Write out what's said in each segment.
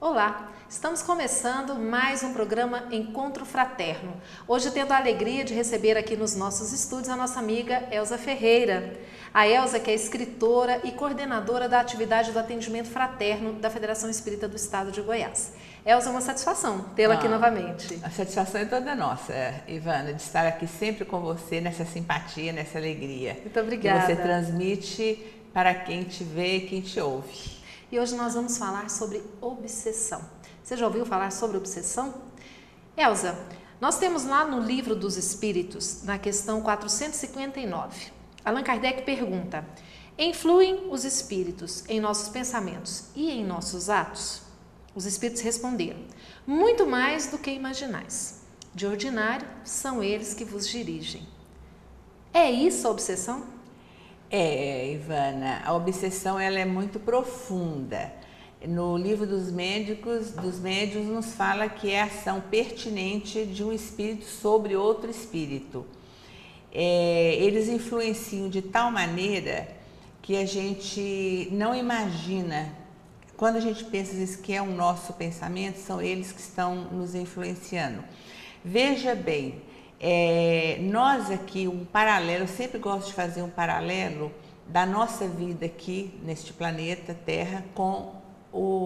Olá, estamos começando mais um programa Encontro Fraterno. Hoje tendo a alegria de receber aqui nos nossos estúdios a nossa amiga Elza Ferreira. A Elza, que é escritora e coordenadora da atividade do atendimento fraterno da Federação Espírita do Estado de Goiás. Elza, é uma satisfação tê-la aqui novamente. A satisfação é toda nossa, Ivana, de estar aqui sempre com você, nessa simpatia, nessa alegria. Muito obrigada. Que você transmite para quem te vê e quem te ouve. E hoje nós vamos falar sobre obsessão. Você já ouviu falar sobre obsessão? Elza, nós temos lá no Livro dos Espíritos, na questão 459, Allan Kardec pergunta: influem os espíritos em nossos pensamentos e em nossos atos? Os espíritos responderam: muito mais do que imaginais. De ordinário, são eles que vos dirigem. É isso a obsessão? Ivana, a obsessão ela é muito profunda. No livro dos médiuns nos fala que é a ação pertinente de um espírito sobre outro espírito. Eles influenciam de tal maneira que a gente não imagina. Quando a gente pensa isso que é o nosso pensamento, são eles que estão nos influenciando. Veja bem, nós aqui, um paralelo, eu sempre gosto de fazer um paralelo da nossa vida aqui neste planeta Terra com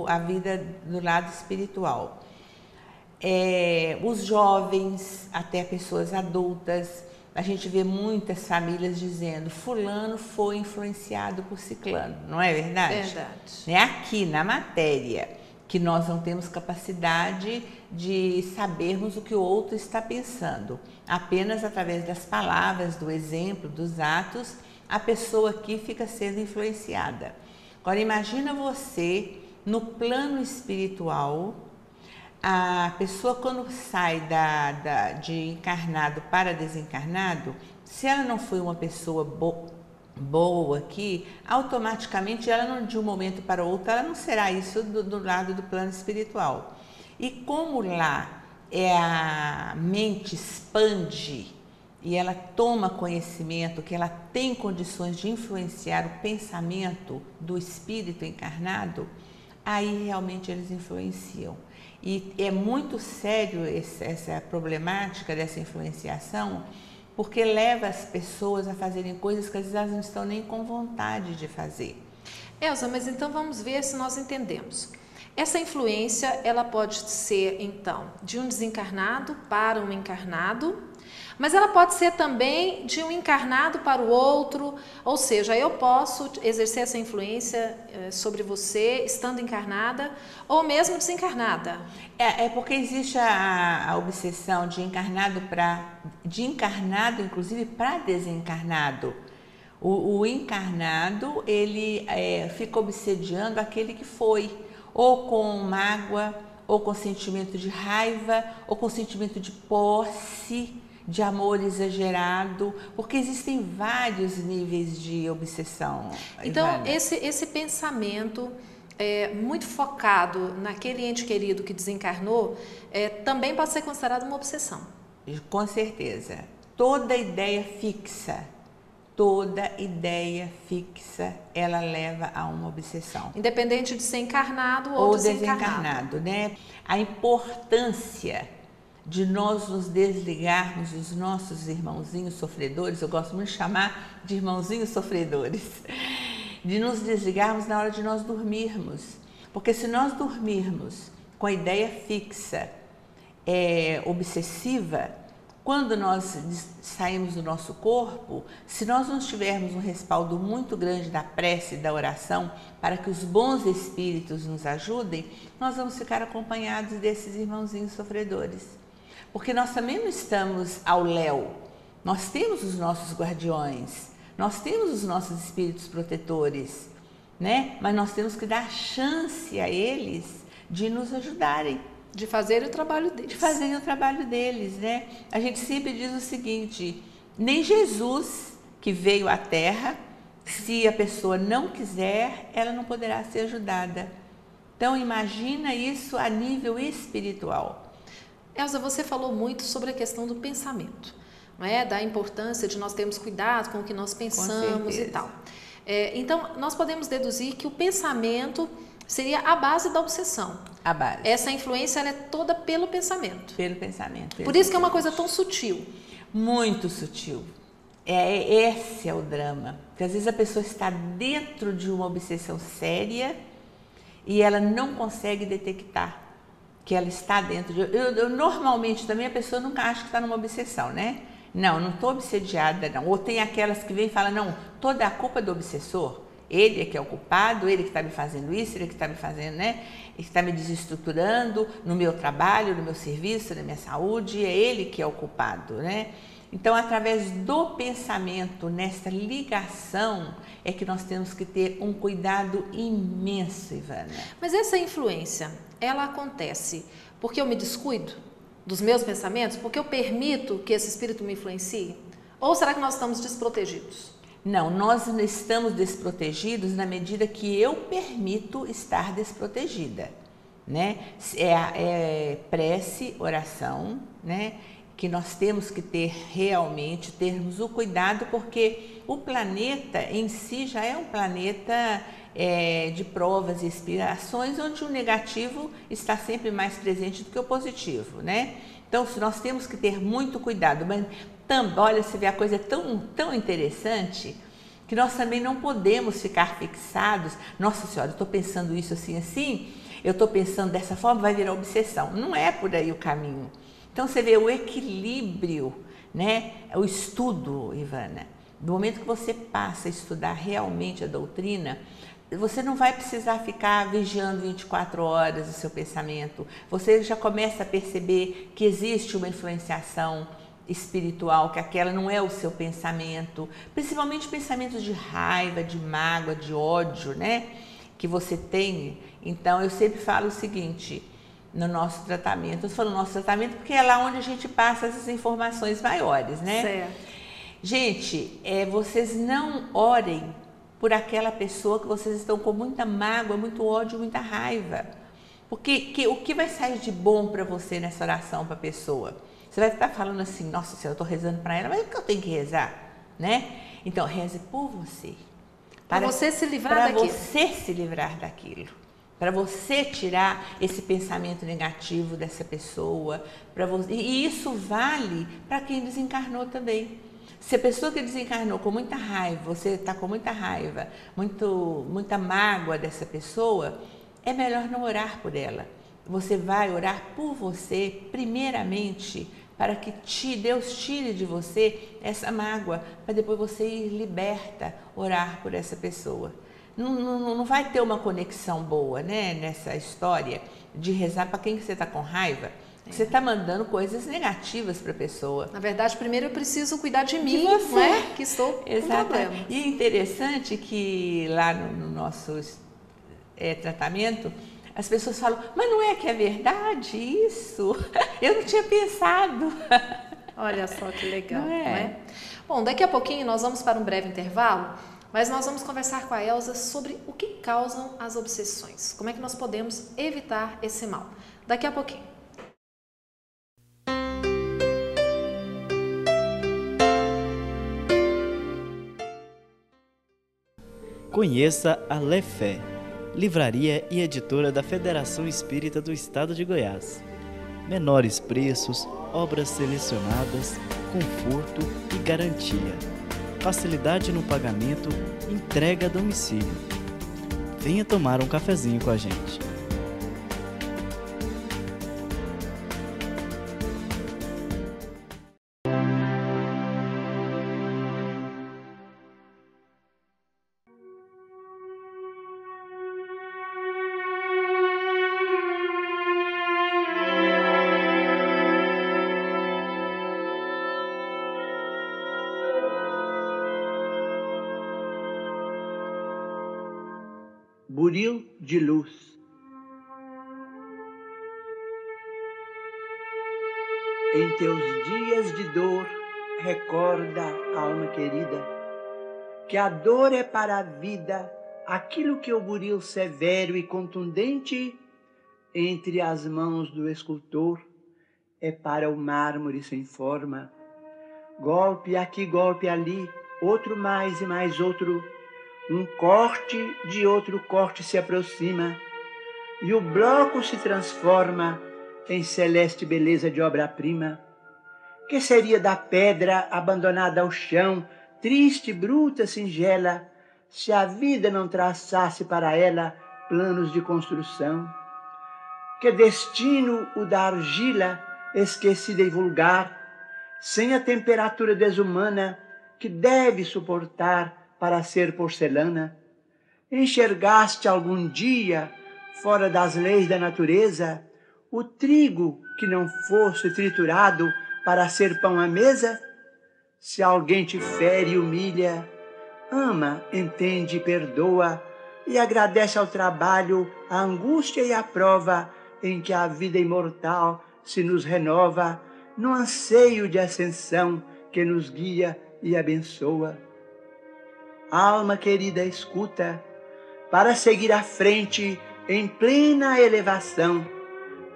a vida do lado espiritual. Os jovens, até pessoas adultas, a gente vê muitas famílias dizendo: fulano foi influenciado por ciclano, não é verdade? Verdade. É aqui na matéria que nós não temos capacidade de sabermos o que o outro está pensando. Apenas através das palavras, do exemplo, dos atos, a pessoa aqui fica sendo influenciada. Agora imagina você no plano espiritual, a pessoa quando sai de encarnado para desencarnado, se ela não foi uma pessoa boa aqui, automaticamente ela de um momento para o outro, ela não será isso do lado do plano espiritual. E como lá a mente expande e ela toma conhecimento, que ela tem condições de influenciar o pensamento do espírito encarnado, aí realmente eles influenciam. E é muito sério essa problemática dessa influenciação, porque leva as pessoas a fazerem coisas que às vezes elas não estão nem com vontade de fazer. Elza, mas então vamos ver se nós entendemos. Essa influência, ela pode ser, então, de um desencarnado para um encarnado, mas ela pode ser também de um encarnado para o outro, ou seja, eu posso exercer essa influência sobre você estando encarnada ou mesmo desencarnada. Porque existe a obsessão de encarnado inclusive para desencarnado. O encarnado, ele fica obsediando aquele que foi, ou com mágoa, ou com sentimento de raiva, ou com sentimento de posse, de amor exagerado, porque existem vários níveis de obsessão. Então, Ivana, esse pensamento muito focado naquele ente querido que desencarnou, também pode ser considerado uma obsessão. com certeza. Toda ideia fixa, ela leva a uma obsessão. Independente de ser encarnado ou desencarnado, né? A importância de nós nos desligarmos dos nossos irmãozinhos sofredores, eu gosto muito de chamar de irmãozinhos sofredores, de nos desligarmos na hora de nós dormirmos. Porque se nós dormirmos com a ideia fixa, obsessiva, quando nós saímos do nosso corpo, se nós não tivermos um respaldo muito grande da prece e da oração para que os bons espíritos nos ajudem, nós vamos ficar acompanhados desses irmãozinhos sofredores. Porque nós também não estamos ao léu, nós temos os nossos guardiões, nós temos os nossos espíritos protetores, né? Mas nós temos que dar chance a eles de nos ajudarem. De fazer o trabalho deles. De fazerem o trabalho deles, né? A gente sempre diz o seguinte: nem Jesus, que veio à Terra, se a pessoa não quiser, ela não poderá ser ajudada. Então, imagina isso a nível espiritual. Elza, você falou muito sobre a questão do pensamento, não é? Da importância de nós termos cuidado com o que nós pensamos e tal. Então, nós podemos deduzir que o pensamento seria a base da obsessão. A base. Essa influência ela é toda pelo pensamento. Pelo pensamento. Por isso que é uma coisa tão sutil. Muito sutil. Esse é o drama. Porque às vezes a pessoa está dentro de uma obsessão séria e ela não consegue detectar que ela está dentro de... Normalmente também a pessoa nunca acha que está numa obsessão, né? Não estou obsediada, não. Ou tem aquelas que vêm e falam, não, toda a culpa é do obsessor. Ele é que é o culpado, ele que está me fazendo isso, ele que está me fazendo, né? Ele que está me desestruturando no meu trabalho, no meu serviço, na minha saúde, é ele que é o culpado, né? Então, através do pensamento, nessa ligação, é que nós temos que ter um cuidado imenso, Ivana. Mas essa influência, ela acontece porque eu me descuido dos meus pensamentos? Porque eu permito que esse espírito me influencie? Ou será que nós estamos desprotegidos? Não, nós estamos desprotegidos na medida que eu permito estar desprotegida, né? É prece, oração, né? Que nós temos que ter realmente, termos o cuidado, porque o planeta em si já é um planeta de provas e expiações, onde o negativo está sempre mais presente do que o positivo, né? Então, nós temos que ter muito cuidado, mas olha, você vê, a coisa é tão interessante que nós também não podemos ficar fixados. Nossa Senhora, eu estou pensando isso assim, eu estou pensando dessa forma, vai virar obsessão. Não é por aí o caminho. Então, você vê o equilíbrio, né? O estudo, Ivana, do momento que você passa a estudar realmente a doutrina, você não vai precisar ficar vigiando 24 horas o seu pensamento. Você já começa a perceber que existe uma influenciação espiritual, que aquela não é o seu pensamento, principalmente pensamentos de raiva, de mágoa, de ódio, né? Que você tem. Então, eu sempre falo o seguinte... no nosso tratamento. Eu falo nosso tratamento porque é lá onde a gente passa essas informações maiores, né? Certo. Gente, vocês não orem por aquela pessoa que vocês estão com muita mágoa, muito ódio, muita raiva. Porque o que vai sair de bom para você nessa oração para a pessoa? Você vai estar falando assim, nossa Senhora, eu estou rezando para ela, mas o que eu tenho que rezar? Né? Então, reze por você. Para você se livrar daquilo. Para você se livrar daquilo. Para você tirar esse pensamento negativo dessa pessoa. E isso vale para quem desencarnou também. Se a pessoa que desencarnou com muita raiva, você está com muita raiva, muita mágoa dessa pessoa, é melhor não orar por ela. Você vai orar por você, primeiramente, para que Deus tire de você essa mágoa, para depois você ir liberta, orar por essa pessoa. Não vai ter uma conexão boa, né, nessa história de rezar para quem que você está com raiva. Você está mandando coisas negativas para a pessoa. Na verdade, primeiro eu preciso cuidar de mim, você. Não é? Que estou com problema. E é interessante que lá no nosso tratamento, as pessoas falam, mas não é que é verdade isso? Eu não tinha pensado. Olha só que legal, não é? Bom, daqui a pouquinho nós vamos para um breve intervalo, mas nós vamos conversar com a Elza sobre o que causam as obsessões. Como é que nós podemos evitar esse mal? Daqui a pouquinho. Conheça a Lefé, livraria e editora da Federação Espírita do Estado de Goiás. Menores preços, obras selecionadas, conforto e garantia. Facilidade no pagamento, entrega a domicílio. Venha tomar um cafezinho com a gente. Buril de luz. Em teus dias de dor, recorda, alma querida, que a dor é para a vida aquilo que o buril severo e contundente entre as mãos do escultor é para o mármore sem forma. Golpe aqui, golpe ali, outro mais e mais outro. Um corte de outro corte se aproxima, e o bloco se transforma em celeste beleza de obra-prima. Que seria da pedra abandonada ao chão, triste, bruta, singela, se a vida não traçasse para ela planos de construção? Que destino o da argila, esquecida e vulgar, sem a temperatura desumana que deve suportar para ser porcelana? Enxergaste algum dia, fora das leis da natureza, o trigo que não fosse triturado para ser pão à mesa? Se alguém te fere e humilha, ama, entende e perdoa, e agradece ao trabalho, a angústia e a prova em que a vida imortal se nos renova, no anseio de ascensão que nos guia e abençoa. Alma querida, escuta, para seguir à frente em plena elevação,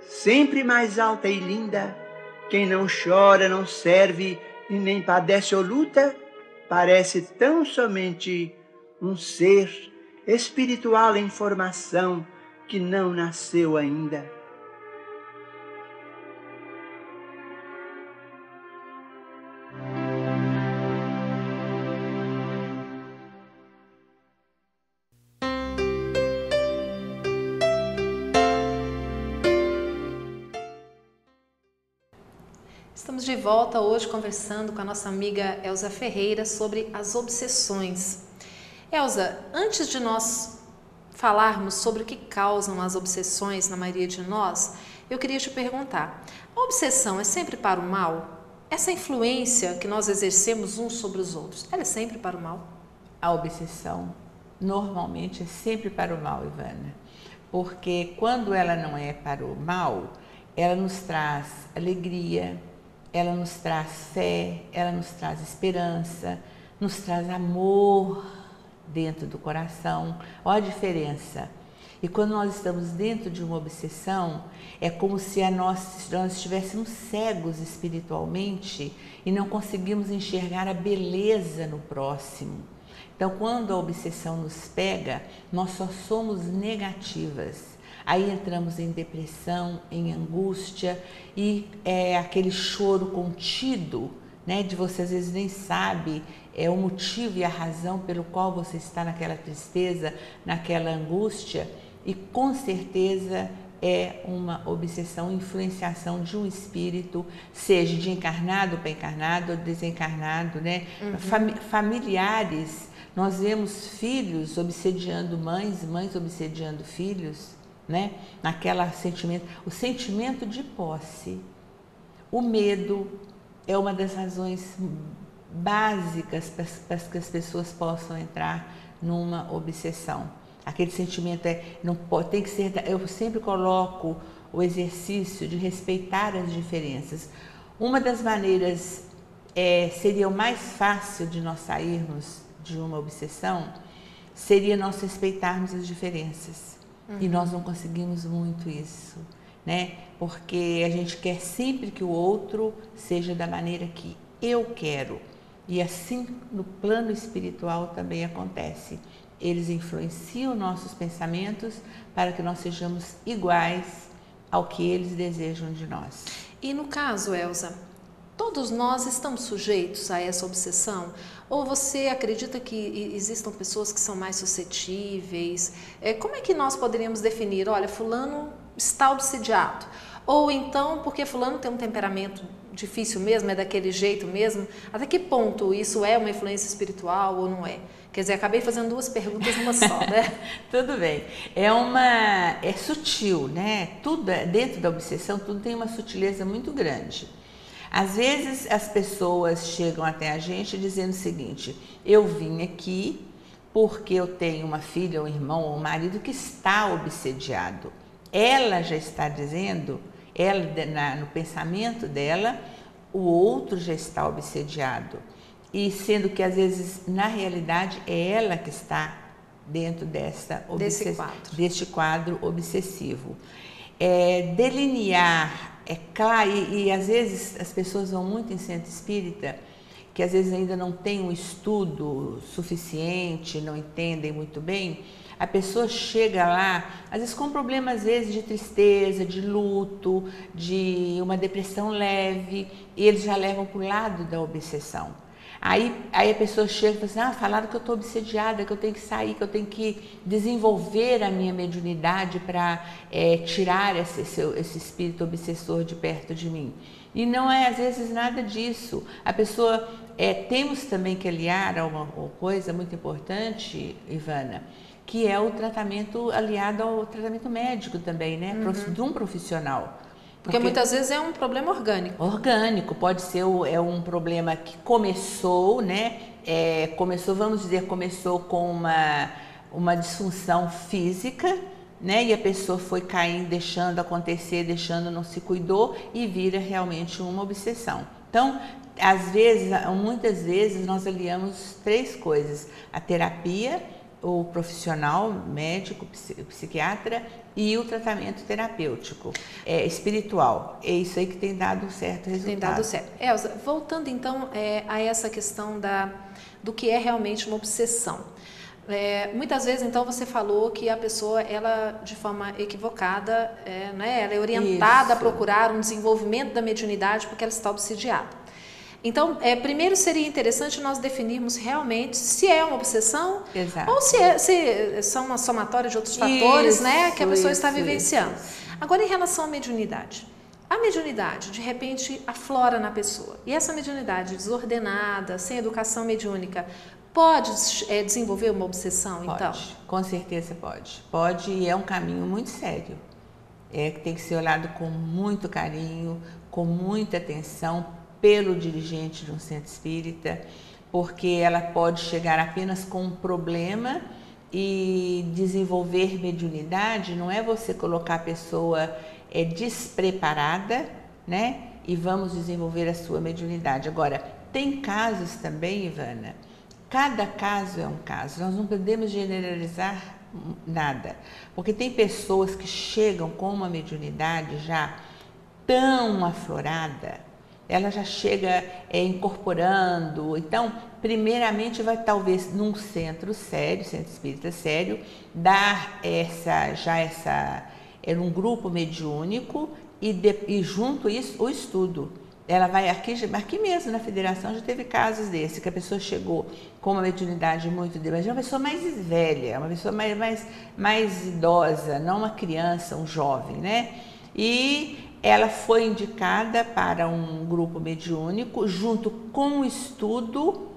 sempre mais alta e linda, quem não chora, não serve e nem padece ou luta, parece tão somente um ser espiritual em formação que não nasceu ainda. Estamos de volta hoje conversando com a nossa amiga Elza Ferreira sobre as obsessões. Elza, antes de nós falarmos sobre o que causam as obsessões na maioria de nós, eu queria te perguntar, a obsessão é sempre para o mal? Essa influência que nós exercemos uns sobre os outros, ela é sempre para o mal? A obsessão normalmente é sempre para o mal, Ivana, porque quando ela não é para o mal, ela nos traz alegria, ela nos traz fé, ela nos traz esperança, nos traz amor dentro do coração. Olha a diferença. E quando nós estamos dentro de uma obsessão, é como se nós estivéssemos cegos espiritualmente e não conseguimos enxergar a beleza no próximo. Então, quando a obsessão nos pega, nós só somos negativas. Aí entramos em depressão, em angústia e é aquele choro contido, né, de você às vezes nem sabe o motivo e a razão pelo qual você está naquela tristeza, naquela angústia, e com certeza é uma obsessão, influenciação de um espírito, seja de encarnado para encarnado ou desencarnado, né? Familiares, nós vemos filhos obsediando mães, mães obsediando filhos, né? O sentimento de posse. O medo é uma das razões básicas para que as pessoas possam entrar numa obsessão. Aquele sentimento não pode, tem que ser. Eu sempre coloco o exercício de respeitar as diferenças. Uma das maneiras seria o mais fácil de nós sairmos de uma obsessão seria nós respeitarmos as diferenças. E nós não conseguimos muito isso, né? Porque a gente quer sempre que o outro seja da maneira que eu quero. E assim, no plano espiritual também acontece. Eles influenciam nossos pensamentos para que nós sejamos iguais ao que eles desejam de nós. E no caso, Elza, todos nós estamos sujeitos a essa obsessão? Ou você acredita que existam pessoas que são mais suscetíveis? Como é que nós poderíamos definir, olha, fulano está obsediado? Ou então, porque fulano tem um temperamento difícil mesmo, é daquele jeito mesmo? Até que ponto isso é uma influência espiritual ou não é? Quer dizer, acabei fazendo duas perguntas numa só, né? Tudo bem. É sutil, né? Tudo dentro da obsessão, tudo tem uma sutileza muito grande. Às vezes as pessoas chegam até a gente dizendo o seguinte: eu vim aqui porque eu tenho uma filha, um irmão ou um marido que está obsediado. Ela já está dizendo, no pensamento dela, o outro já está obsediado. E sendo que às vezes, na realidade, é ela que está dentro deste quadro obsessivo. Delinear, claro, e às vezes as pessoas vão muito em centro espírita, que às vezes ainda não tem um estudo suficiente, não entendem muito bem, A pessoa chega lá, às vezes com problemas, às vezes de tristeza, de luto, de uma depressão leve, e eles já levam para o lado da obsessão. Aí a pessoa chega e fala assim, falaram que eu estou obsediada, que eu tenho que sair, que eu tenho que desenvolver a minha mediunidade para tirar esse espírito obsessor de perto de mim. E não é às vezes nada disso. A pessoa, temos também que aliar a uma coisa muito importante, Ivana, que é o tratamento aliado ao tratamento médico também, né? De um profissional. Porque muitas vezes é um problema orgânico. Orgânico, pode ser um problema que começou, né? Começou com uma disfunção física, né? E a pessoa foi caindo, deixando acontecer, não se cuidou e vira realmente uma obsessão. Então, muitas vezes nós aliamos 3 coisas: a terapia, o profissional, médico, psiquiatra, e o tratamento terapêutico, espiritual. É isso aí que tem dado certo resultado. Tem dado certo. Elza, voltando então a essa questão do que é realmente uma obsessão. Muitas vezes, então, você falou que a pessoa, ela, de forma equivocada, né, ela é orientada a procurar um desenvolvimento da mediunidade porque ela está obsidiada. Então, primeiro seria interessante nós definirmos realmente se é uma obsessão. Exato. Ou se são uma somatória de outros fatores, né, que a pessoa está vivenciando. Agora, em relação à mediunidade. A mediunidade, de repente, aflora na pessoa. E essa mediunidade desordenada, sem educação mediúnica, pode desenvolver uma obsessão, pode, então? Com certeza pode. Pode, e é um caminho muito sério. Que tem que ser olhado com muito carinho, com muita atenção, pelo dirigente de um centro espírita, porque ela pode chegar apenas com um problema, e desenvolver mediunidade não é você colocar a pessoa despreparada, né? E vamos desenvolver a sua mediunidade. Agora, tem casos também, Ivana, cada caso é um caso, nós não podemos generalizar nada, porque tem pessoas que chegam com uma mediunidade já tão aflorada, ela já chega incorporando. Então, primeiramente vai talvez num centro espírita sério, dar num grupo mediúnico e junto isso o estudo. Ela vai aqui mesmo na federação já teve casos desse, que a pessoa chegou com uma mediunidade muito mas uma pessoa mais velha, uma pessoa mais idosa, não uma criança, um jovem, né? E ela foi indicada para um grupo mediúnico, junto com o estudo,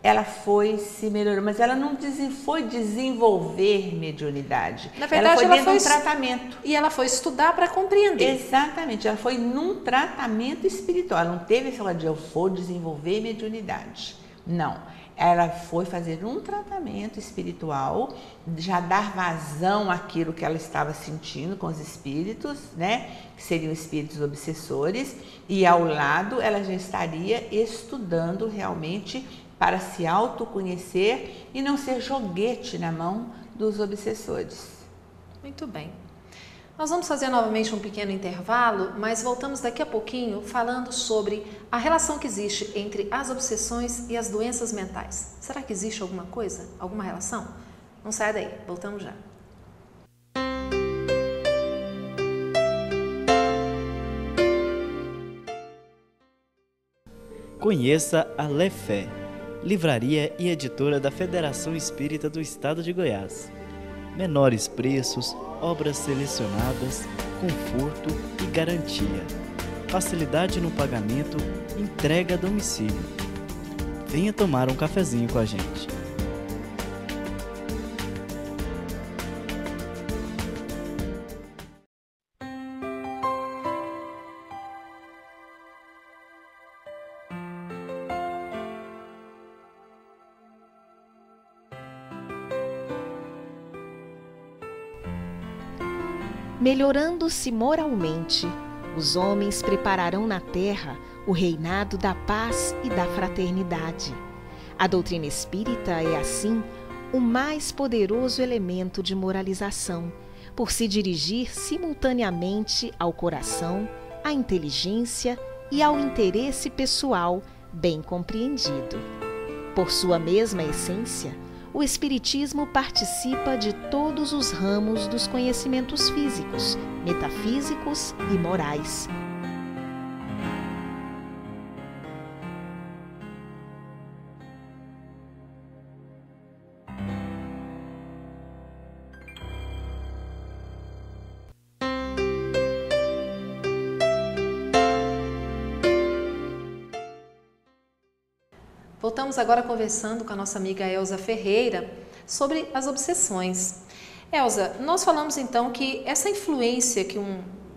ela foi se melhorando, mas ela não foi desenvolver mediunidade. Na verdade, ela foi dentro de um tratamento. E ela foi estudar para compreender. Exatamente, ela foi num tratamento espiritual, ela não teve esse lado de eu vou desenvolver mediunidade. Não, ela foi fazer um tratamento espiritual, já dar vazão àquilo que ela estava sentindo com os espíritos, né? Que seriam espíritos obsessores, e ao lado ela já estaria estudando realmente para se autoconhecer e não ser joguete na mão dos obsessores. Muito bem. Nós vamos fazer novamente um pequeno intervalo, mas voltamos daqui a pouquinho falando sobre a relação que existe entre as obsessões e as doenças mentais. Será que existe alguma coisa? Alguma relação? Não saia daí, voltamos já. Conheça a Lefé, livraria e editora da Federação Espírita do Estado de Goiás. Menores preços, obras selecionadas, conforto e garantia. Facilidade no pagamento, entrega a domicílio. Venha tomar um cafezinho com a gente. Melhorando-se moralmente, os homens prepararão na terra o reinado da paz e da fraternidade. A doutrina espírita é, assim, o mais poderoso elemento de moralização, por se dirigir simultaneamente ao coração, à inteligência e ao interesse pessoal bem compreendido. Por sua mesma essência, o Espiritismo participa de todos os ramos dos conhecimentos físicos, metafísicos e morais. Voltamos agora conversando com a nossa amiga Elza Ferreira sobre as obsessões. Elza, nós falamos então que essa influência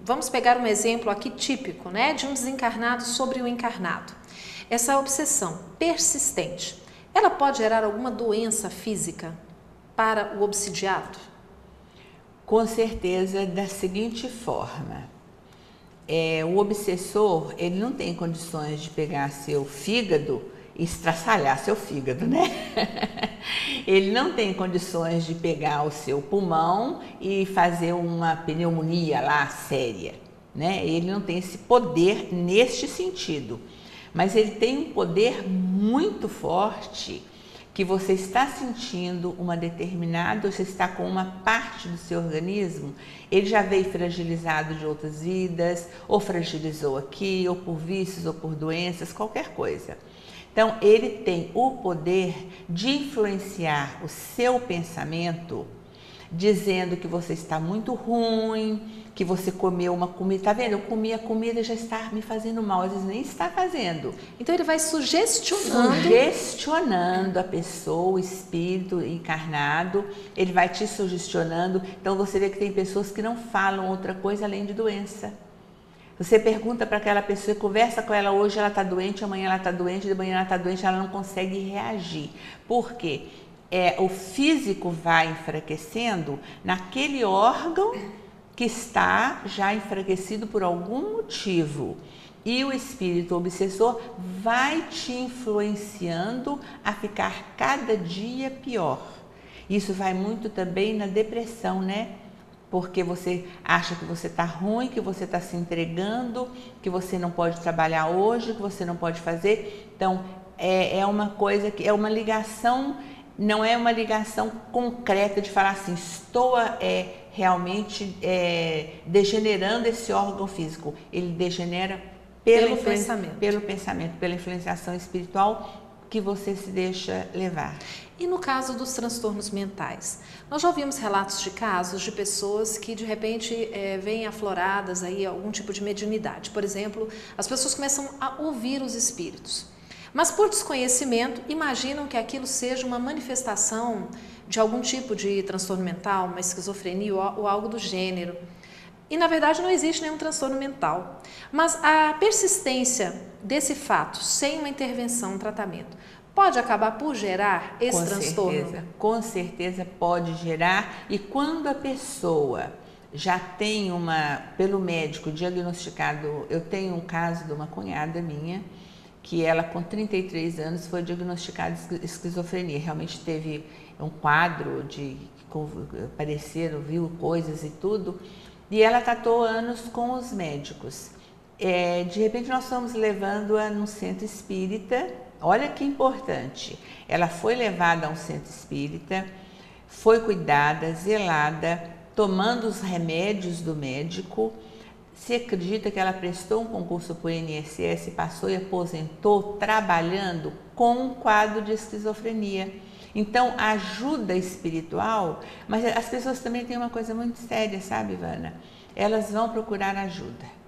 vamos pegar um exemplo aqui típico, né, de um desencarnado sobre o encarnado. Essa obsessão persistente, ela pode gerar alguma doença física para o obsidiado? Com certeza, da seguinte forma. O obsessor, ele não tem condições de pegar seu fígado e estraçalhar seu fígado, né? Ele não tem condições de pegar o seu pulmão e fazer uma pneumonia lá séria, né? Ele não tem esse poder neste sentido, mas ele tem um poder muito forte que você está sentindo você está com uma parte do seu organismo, ele já veio fragilizado de outras vidas, ou fragilizou aqui, ou por vícios, ou por doenças, qualquer coisa. Então, ele tem o poder de influenciar o seu pensamento, dizendo que você está muito ruim, que você comeu uma comida. Tá vendo? Eu comi a comida e já está me fazendo mal, às vezes nem está fazendo. Então, ele vai sugestionando a pessoa, o espírito encarnado, ele vai te sugestionando. Então, você vê que tem pessoas que não falam outra coisa além de doença. Você pergunta para aquela pessoa, conversa com ela hoje, ela está doente, amanhã ela está doente, de amanhã ela está doente, ela não consegue reagir. Por quê? O físico vai enfraquecendo naquele órgão que está já enfraquecido por algum motivo. E o espírito obsessor vai te influenciando a ficar cada dia pior. Isso vai muito também na depressão, né? Porque você acha que você está ruim, que você está se entregando, que você não pode trabalhar hoje, que você não pode fazer. Então, é uma coisa que é uma ligação, não é uma ligação concreta de falar assim, estou realmente degenerando esse órgão físico. Ele degenera pelo pensamento, pela influenciação espiritual que você se deixa levar. E no caso dos transtornos mentais? Nós já ouvimos relatos de casos de pessoas que de repente vêm afloradas aí algum tipo de mediunidade. Por exemplo, as pessoas começam a ouvir os espíritos, mas por desconhecimento imaginam que aquilo seja uma manifestação de algum tipo de transtorno mental, uma esquizofrenia ou algo do gênero. E na verdade não existe nenhum transtorno mental, mas a persistência desse fato sem uma intervenção, um tratamento, pode acabar por gerar esse transtorno? Com certeza pode gerar, e quando a pessoa já tem pelo médico diagnosticado, eu tenho um caso de uma cunhada minha, que ela com 33 anos foi diagnosticada de esquizofrenia, realmente teve um quadro apareceram, viu coisas e tudo, e ela tratou anos com os médicos. De repente nós fomos levando-a no centro espírita. Olha que importante, ela foi levada a um centro espírita, foi cuidada, zelada, tomando os remédios do médico. Se acredita que ela prestou um concurso para o INSS, passou e aposentou trabalhando com um quadro de esquizofrenia. Então, ajuda espiritual, mas as pessoas também têm uma coisa muito séria, sabe, Ivana? Elas vão procurar ajuda.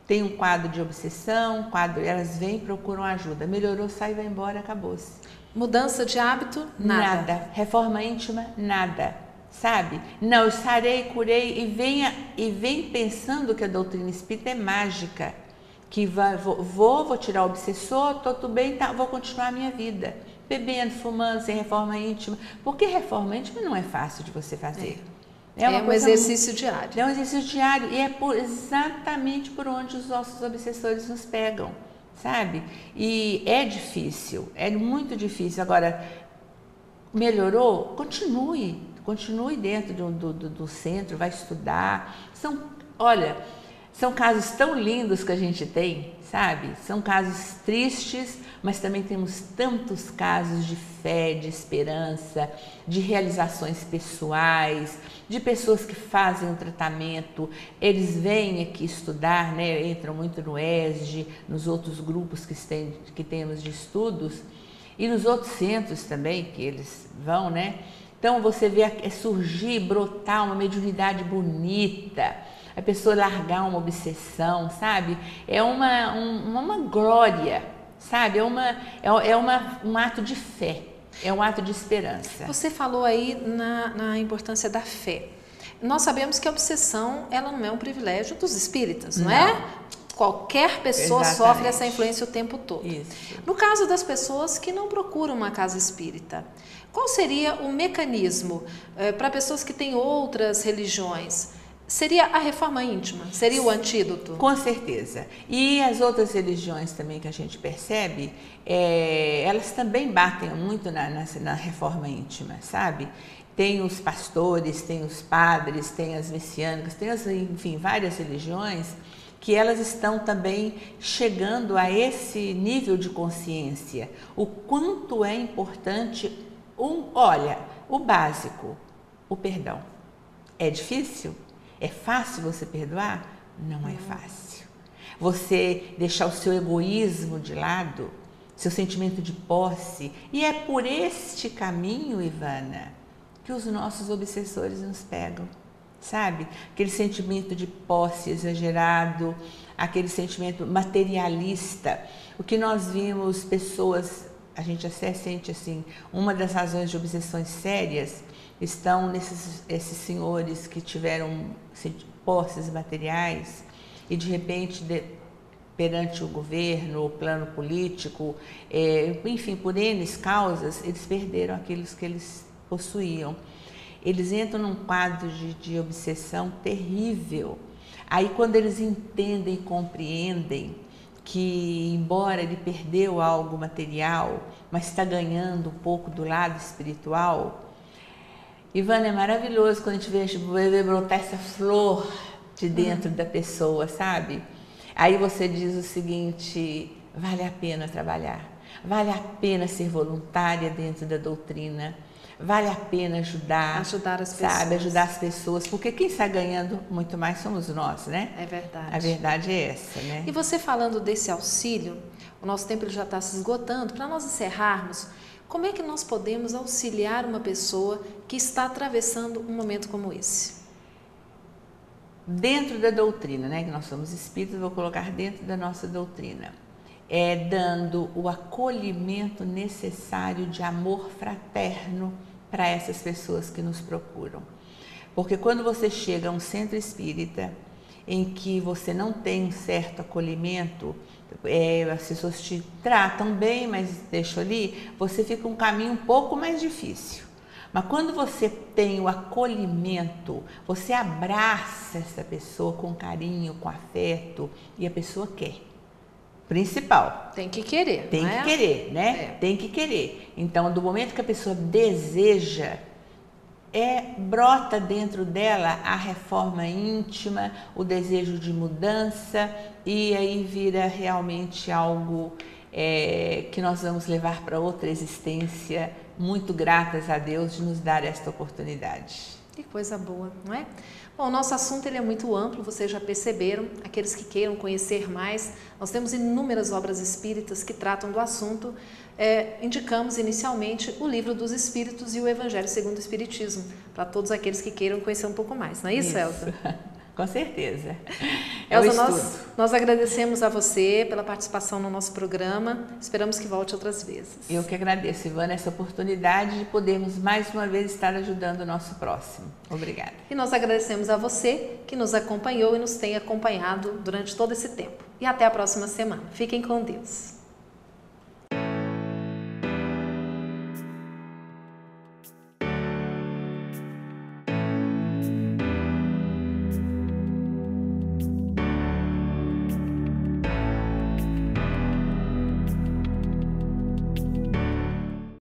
Tem um quadro de obsessão, elas vêm e procuram ajuda. Melhorou, sai, vai embora, acabou-se. Mudança de hábito? Nada. Reforma íntima? Nada. Sabe? Não, eu sarei, curei e vem pensando que a doutrina espírita é mágica. Que vou tirar o obsessor, tô tudo bem, tá, vou continuar a minha vida. Bebendo, fumando, sem reforma íntima. Porque reforma íntima não é fácil de você fazer. É um exercício diário. É um exercício diário e é exatamente por onde os nossos obsessores nos pegam, sabe? E é difícil, é muito difícil. Agora, melhorou? Continue dentro do centro, vai estudar. Olha, São casos tão lindos que a gente tem, sabe? São casos tristes, mas também temos tantos casos de fé, de esperança, de realizações pessoais, de pessoas que fazem o tratamento, eles vêm aqui estudar, né? Entram muito no ESG, nos outros grupos que temos de estudos e nos outros centros também que eles vão, né? Então você vê surgir, brotar uma mediunidade bonita, a pessoa largar uma obsessão, sabe? É uma glória, sabe? Um ato de fé, é um ato de esperança. Você falou aí na importância da fé. Nós sabemos que a obsessão, ela não é um privilégio dos espíritas, não é? Qualquer pessoa sofre essa influência o tempo todo. Isso. No caso das pessoas que não procuram uma casa espírita, qual seria o mecanismo para pessoas que têm outras religiões? Seria a reforma íntima? Seria o antídoto? Com certeza. E as outras religiões também que a gente percebe, elas também batem muito na reforma íntima, sabe? Tem os pastores, tem os padres, tem as messiânicas, tem enfim, várias religiões que elas estão também chegando a esse nível de consciência. O quanto é importante, olha, o básico, o perdão. É difícil? É fácil você perdoar? Não é fácil. Você deixar o seu egoísmo de lado, seu sentimento de posse. E é por este caminho, Ivana, que os nossos obsessores nos pegam. Sabe? Aquele sentimento de posse exagerado, aquele sentimento materialista. O que nós vimos pessoas, a gente até sente assim, uma das razões de obsessões sérias estão esses senhores que tiveram posses materiais e de repente perante o governo, o plano político, enfim, por N causas, eles perderam aquilo que eles possuíam. Eles entram num quadro de obsessão terrível. Aí quando eles entendem e compreendem que, embora ele perdeu algo material, mas está ganhando um pouco do lado espiritual, Ivana, é maravilhoso quando a gente vê brotar essa flor de dentro da pessoa, sabe? Aí você diz o seguinte, vale a pena trabalhar, vale a pena ser voluntária dentro da doutrina, vale a pena ajudar as pessoas, sabe? Ajudar as pessoas, porque quem está ganhando muito mais somos nós, né? É verdade. A verdade é essa, né? E você falando desse auxílio, o nosso tempo já está se esgotando, para nós encerrarmos, como é que nós podemos auxiliar uma pessoa que está atravessando um momento como esse? Dentro da doutrina, né? Que nós somos espíritas, vou colocar dentro da nossa doutrina. Dando o acolhimento necessário de amor fraterno para essas pessoas que nos procuram. Porque quando você chega a um centro espírita em que você não tem um certo acolhimento, as pessoas te tratam bem, mas deixam ali, você fica um caminho um pouco mais difícil. Mas quando você tem o acolhimento, você abraça essa pessoa com carinho, com afeto, e a pessoa quer. Principal. Tem que querer, Tem que querer, né? Tem que querer. Então, do momento que a pessoa deseja, brota dentro dela a reforma íntima, o desejo de mudança, e aí vira realmente algo que nós vamos levar para outra existência, muito gratas a Deus de nos dar esta oportunidade. Que coisa boa, não é? Bom, o nosso assunto ele é muito amplo, vocês já perceberam, aqueles que queiram conhecer mais, nós temos inúmeras obras espíritas que tratam do assunto. Indicamos inicialmente o Livro dos Espíritos e o Evangelho segundo o Espiritismo, para todos aqueles que queiram conhecer um pouco mais, não é isso, Elza? Com certeza. Elza, nós agradecemos a você pela participação no nosso programa, esperamos que volte outras vezes. Eu que agradeço, Ivana, essa oportunidade de podermos mais uma vez estar ajudando o nosso próximo. Obrigada. E nós agradecemos a você que nos acompanhou e nos tem acompanhado durante todo esse tempo. E até a próxima semana. Fiquem com Deus.